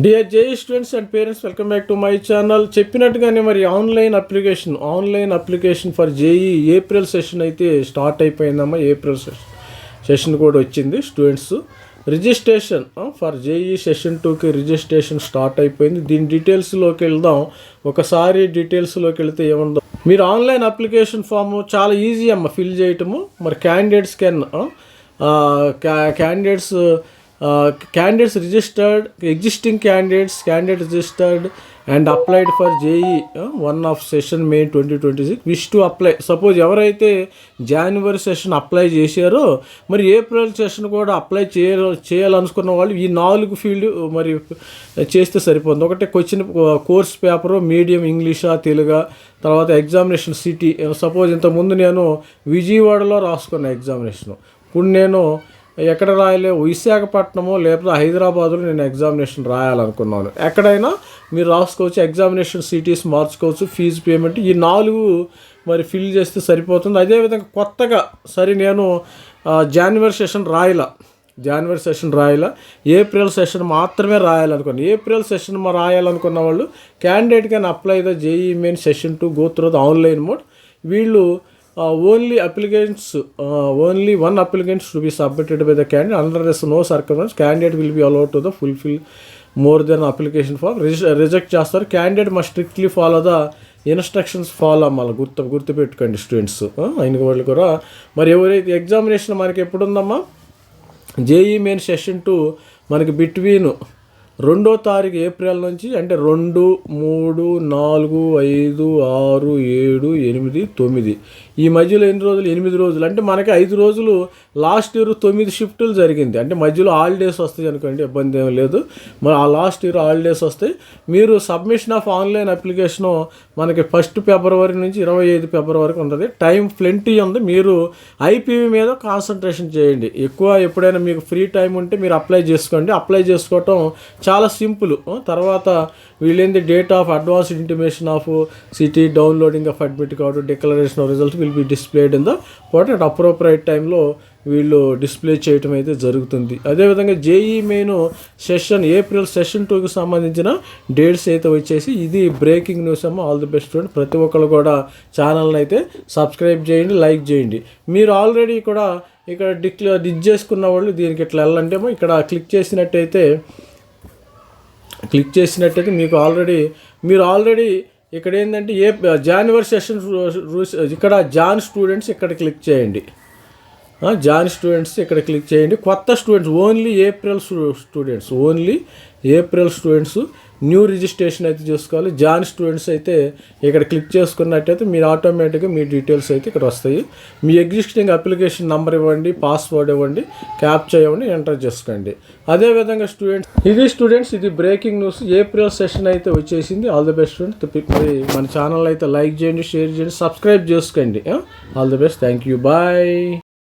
Dear JEE students and parents, welcome back to my channel. చెప్పినట్టుగానే మరి online application for JEE April session అయితే start అయిపోయిందమ్మా. April session కూడా వచ్చింది. Students registration for JEE session 2కి registration start అయిపోయింది. దీని డీటెయిల్స్లోకి వెళ్దాం. ఒకసారి డీటెయిల్స్లోకి వెళ్తే ఏముందో, మీరు ఆన్లైన్ అప్లికేషన్ ఫామ్ చాలా ఈజీ అమ్మ ఫిల్ చేయటము. మరి candidates registered, existing candidate registered and applied for JEE 1 of session May 2026 wish to apply. Suppose ఎవరైతే జనవరి సెషన్ అప్లై చేశారో మరి ఏప్రిల్ సెషన్ కూడా అప్లై చేయాలనుకున్న వాళ్ళు ఈ 4 ఫీల్డ్ మరి చేస్తే సరిపోతుంది. ఒకటి క్వశ్చన్ కోర్స్ పేపరు, మీడియం ఇంగ్లీషా తెలుగా, తర్వాత ఎగ్జామినేషన్ సిటీ. సపోజ్ ఇంతకుముందు నేను విజయవాడలో రాసుకున్న ఎగ్జామినేషను, ఇప్పుడు నేను ఎక్కడ రాయలే, విశాఖపట్నమో లేకపోతే హైదరాబాద్లో నేను ఎగ్జామినేషన్ రాయాలనుకున్నాను. ఎక్కడైనా మీరు రాసుకోవచ్చు, ఎగ్జామినేషన్ సిటీస్ మార్చుకోవచ్చు, ఫీజు పేమెంట్ ఈ 4 మరి ఫిల్ చేస్తే సరిపోతుంది. అదేవిధంగా కొత్తగా నేను జనవరి సెషన్ రాయాల, ఏప్రిల్ సెషన్ మాత్రమే రాయాలనుకున్నాను. ఏప్రిల్ సెషన్ రాయాలనుకున్న వాళ్ళు candidate can apply the JEE main session 2 go through the online mode. వీళ్ళు only one applicant should be submitted by the candidate. Under no circumstance candidate will be allowed to fulfill more than application form. Reject చేస్తారు. Candidate must strictly follow the instructions follow అవ్వాలి. గుర్తుపెట్టుకోండి students. అయిన వాళ్ళు కూడా మరి ఎవరైతే examination మనకి ఎప్పుడుందమ్మా, JEE main session 2 మనకి బిట్వీన్ 2వ తారీఖు ఏప్రిల్ నుంచి, అంటే 2, 3, 4, 5, 6, 7, 8, 9 ఈ మధ్యలో ఎన్ని రోజులు? 8 రోజులు. అంటే మనకి 5 రోజులు లాస్ట్ ఇయర్ 9 షిఫ్టులు జరిగింది. అంటే మధ్యలో హాలిడేస్ వస్తాయి అనుకోండి, ఇబ్బంది ఏం లేదు. మరి ఆ లాస్ట్ ఇయర్ హాలిడేస్ వస్తాయి. మీరు సబ్మిషన్ ఆఫ్ ఆన్లైన్ అప్లికేషను మనకి 1 ఫిబ్రవరి నుంచి 25 ఫిబ్రవరి వరకు ఉంటుంది. టైం ప్లెంటీ ఉంది. మీరు ఐపీవీ మీద కాన్సన్ట్రేషన్ చేయండి. ఎక్కువ ఎప్పుడైనా మీకు ఫ్రీ టైం ఉంటే మీరు అప్లై చేసుకోండి. అప్లై చేసుకోవటం చాలా సింపుల్. తర్వాత వీళ్ళేంది date of advanced intimation of city, downloading of admit card, declaration of result will be displayed in the portal. Appropriate టైంలో వీళ్ళు డిస్ప్లే చేయటం అయితే జరుగుతుంది. అదేవిధంగా JEE main session April session 2కి సంబంధించిన డేట్స్ అయితే వచ్చేసి ఇది బ్రేకింగ్ న్యూస్ అమ్మ. All the best student. ప్రతి ఒక్కరు కూడా ఛానల్ని అయితే సబ్స్క్రైబ్ చేయండి, లైక్ చేయండి. మీరు ఆల్రెడీ కూడా ఇక్కడ డిచ్ చేసుకున్న వాళ్ళు దీనికి ఇట్లా వెళ్ళాలంటే ఇక్కడ క్లిక్ చేసినట్టయితే మీరు ఆల్రెడీ ఇక్కడ ఏంటంటే జనవరి సెషన్ ఇక్కడ జాయిన్ స్టూడెంట్స్ ఇక్కడ క్లిక్ చేయండి. కొత్త students only April students new registration అయితే చేసుకోవాలి. జాయిన్ స్టూడెంట్స్ అయితే ఇక్కడ క్లిక్ చేసుకున్నట్టయితే మీరు ఆటోమేటిక్గా మీ డీటెయిల్స్ అయితే ఇక్కడ వస్తాయి. మీ ఎగ్జిస్టింగ్ అప్లికేషన్ నెంబర్ ఇవ్వండి, పాస్వర్డ్ ఇవ్వండి, క్యాప్చా ఇవ్వండి, ఎంటర్ చేసుకోండి. అదేవిధంగా స్టూడెంట్స్ ఇది బ్రేకింగ్ న్యూస్. ఏప్రిల్ సెషన్ అయితే వచ్చేసింది. All the best student. మరి మన ఛానల్ అయితే లైక్ చేయండి, షేర్ చేయండి, సబ్స్క్రైబ్ చేసుకోండి. All the best. Thank you. Bye.